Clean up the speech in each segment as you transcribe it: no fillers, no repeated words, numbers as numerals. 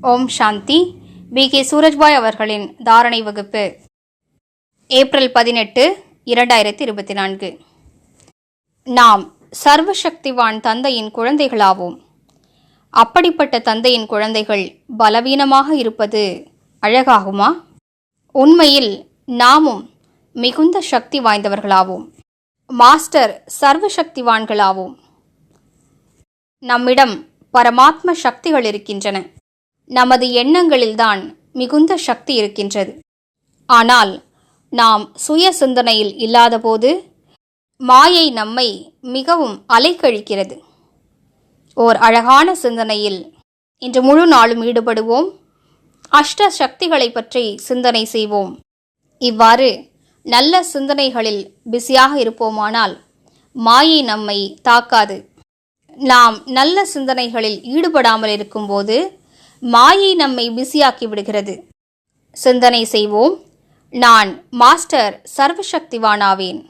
ஓம் சாந்தி. B.K. Surajbhai அவர்களின் தாரணை வகுப்பு, ஏப்ரல் 18, 2024. நாம் சர்வசக்திவான் தந்தையின் குழந்தைகளாவோம். அப்படிப்பட்ட தந்தையின் குழந்தைகள் பலவீனமாக இருப்பது அழகாகுமா? உண்மையில் நாமும் மிகுந்த சக்தி வாய்ந்தவர்களாவோம். மாஸ்டர் சர்வசக்திவான்களாவோம். நம்மிடம் பரமாத்ம சக்திகள் இருக்கின்றன. நமது எண்ணங்களில்தான் மிகுந்த சக்தி இருக்கின்றது. ஆனால் நாம் சுய சிந்தனையில் இல்லாதபோது மாயை நம்மை மிகவும் அலைக்கழிக்கிறது. ஓர் அழகான சிந்தனையில் இன்று முழு நாளும் ஈடுபடுவோம். அஷ்ட சக்திகளை பற்றி சிந்தனை செய்வோம். இவ்வாறு நல்ல சிந்தனைகளில் பிஸியாக இருப்போமானால் மாயை நம்மை தாக்காது. நாம் நல்ல சிந்தனைகளில் ஈடுபடாமல் இருக்கும்போது மாயை நம்மை பிஸியாக்கி விடுகிறது. சிந்தனை செய்வோம். நான் மாஸ்டர் சர்வசக்திவானாவேன்.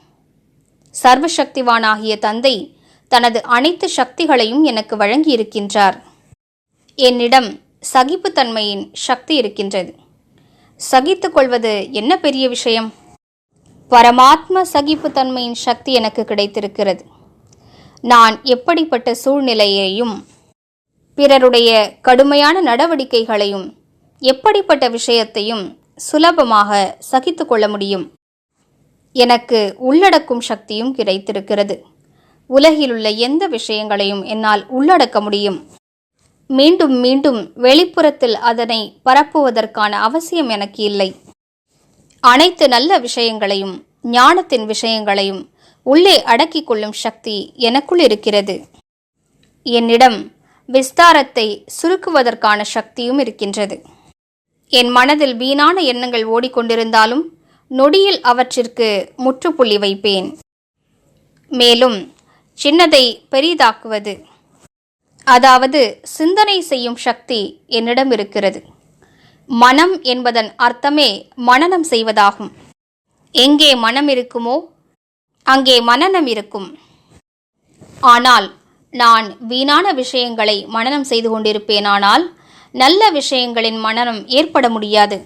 சர்வசக்திவானாகிய தந்தை தனது அனைத்து சக்திகளையும் எனக்கு வழங்கி இருக்கின்றார். என்னிடம் சகிப்புத்தன்மையின் சக்தி இருக்கின்றது. சகித்துக் கொள்வது என்ன பெரிய விஷயம்? பரமாத்ம சகிப்புத்தன்மையின் சக்தி எனக்கு கிடைத்திருக்கிறது. நான் எப்படிப்பட்ட சூழ்நிலையையும் பிறருடைய கடுமையான நடவடிக்கைகளையும் எப்படிப்பட்ட விஷயத்தையும் சுலபமாக சகித்து கொள்ள முடியும். எனக்கு உள்ளடக்கும் சக்தியும் கிடைத்திருக்கிறது. உலகிலுள்ள எந்த விஷயங்களையும் என்னால் உள்ளடக்க முடியும். மீண்டும் மீண்டும் வெளிப்புறத்தில் அதனை பரப்புவதற்கான அவசியம் எனக்கு இல்லை. அனைத்து நல்ல விஷயங்களையும் ஞானத்தின் விஷயங்களையும் உள்ளே அடக்கிக் கொள்ளும் சக்தி எனக்குள் இருக்கிறது. என்னிடம் விஸ்தாரத்தை சுருக்குவதற்கான சக்தியும் இருக்கின்றது. என் மனதில் வீணான எண்ணங்கள் ஓடிக்கொண்டிருந்தாலும் நொடியில் அவற்றிற்கு முற்றுப்புள்ளி வைப்பேன். மேலும் சின்னதை பெரிதாக்குவது, அதாவது சிந்தனை செய்யும் சக்தி என்னிடம் இருக்கிறது. மனம் என்பதன் அர்த்தமே மனனம் செய்வதாகும். எங்கே மனம் இருக்குமோ அங்கே மனனம் இருக்கும். ஆனால் நான் வீணான விஷயங்களை மனனம் செய்து கொண்டிருப்பேனானால் நல்ல விஷயங்களின் மனனம் ஏற்பட முடியாது.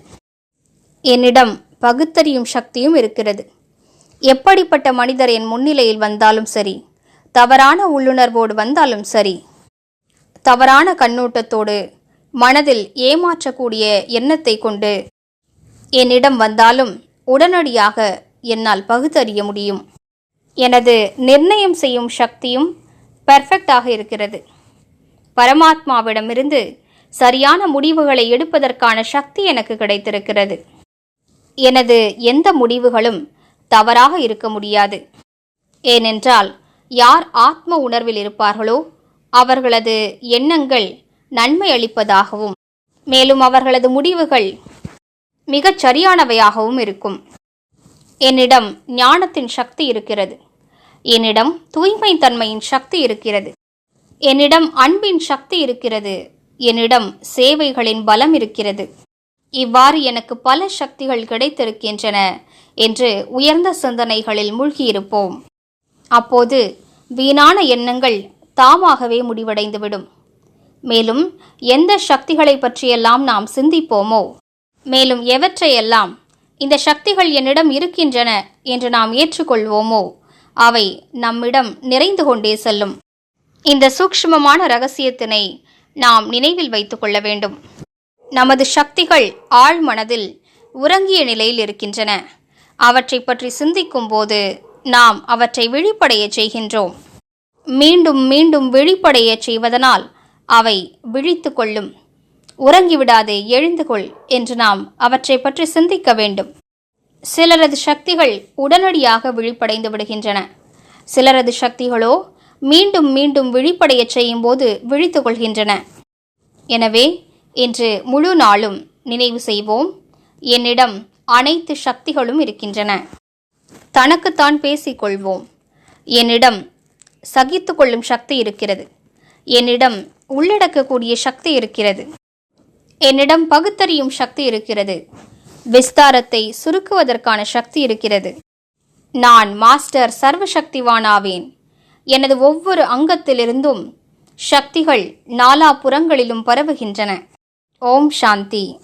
என்னிடம் பகுத்தறியும் சக்தியும் இருக்கிறது. எப்படிப்பட்ட மனிதர் என் முன்னிலையில் வந்தாலும் சரி, தவறான உள்ளுணர்வோடு வந்தாலும் சரி, தவறான கண்ணோட்டத்தோடு மனதில் ஏமாற்றக்கூடிய எண்ணத்தை கொண்டு என்னிடம் வந்தாலும் உடனடியாக என்னால் பகுத்தறிய முடியும். எனது நிர்ணயம் செய்யும் சக்தியும் பெர்ஃபெக்டாக இருக்கிறது. பரமாத்மாவிடமிருந்து சரியான முடிவுகளை எடுப்பதற்கான சக்தி எனக்கு கிடைத்திருக்கிறது. எனது எந்த முடிவுகளும் தவறாக இருக்க முடியாது. ஏனென்றால் யார் ஆத்ம உணர்வில் இருப்பார்களோ அவர்களது எண்ணங்கள் நன்மை அளிப்பதாகவும் மேலும் அவர்களது முடிவுகள் மிகச் சரியானவையாகவும் இருக்கும். என்னிடம் ஞானத்தின் சக்தி இருக்கிறது. என்னிடம் தூய்மை தன்மையின் சக்தி இருக்கிறது. என்னிடம் அன்பின் சக்தி இருக்கிறது. என்னிடம் சேவைகளின் பலம் இருக்கிறது. இவ்வாறு எனக்கு பல சக்திகள் கிடைத்திருக்கின்றன என்று உயர்ந்த சிந்தனைகளில் மூழ்கியிருப்போம். அப்போது வீணான எண்ணங்கள் தாமாகவே முடிவடைந்துவிடும். மேலும் எந்த சக்திகளை பற்றியெல்லாம் நாம் சிந்திப்போமோ, மேலும் எவற்றையெல்லாம் இந்த சக்திகள் என்னிடம் இருக்கின்றன என்று நாம் ஏற்றுக்கொள்வோமோ அவை நம்மிடம் நிறைந்து கொண்டே செல்லும். இந்த சூக்ஷ்மமான இரகசியத்தினை நாம் நினைவில் வைத்துக் கொள்ள வேண்டும். நமது சக்திகள் ஆழ் மனதில் உறங்கிய நிலையில் இருக்கின்றன. அவற்றை பற்றி சிந்திக்கும் போது நாம் அவற்றை விழிப்படைய செய்கின்றோம். மீண்டும் மீண்டும் விழிப்படைய செய்வதனால் அவை விழித்து கொள்ளும். உறங்கிவிடாதே, எழுந்து கொள் என்று நாம் அவற்றை பற்றி சிந்திக்க வேண்டும். சிலரது சக்திகள் உடனடியாக விழிப்படைந்து விடுகின்றன. சிலரது சக்திகளோ மீண்டும் மீண்டும் விழிப்படைய செய்யும் போது விழித்து கொள்கின்றன. எனவே இன்று முழு நாளும் நினைவு செய்வோம். என்னிடம் அனைத்து சக்திகளும் இருக்கின்றன. தனக்குத்தான் பேசிக்கொள்வோம். என்னிடம் சகித்து கொள்ளும் சக்தி இருக்கிறது. என்னிடம் உள்ளடக்கக்கூடிய சக்தி இருக்கிறது. என்னிடம் பகுத்தறியும் சக்தி இருக்கிறது. விஸ்தாரத்தை சுருக்குவதற்கான சக்தி இருக்கிறது. நான் மாஸ்டர் சர்வசக்திவானாவேன். எனது ஒவ்வொரு அங்கத்திலிருந்தும் சக்திகள் நாலாபுறங்களிலும் பரவுகின்றன. ஓம் சாந்தி.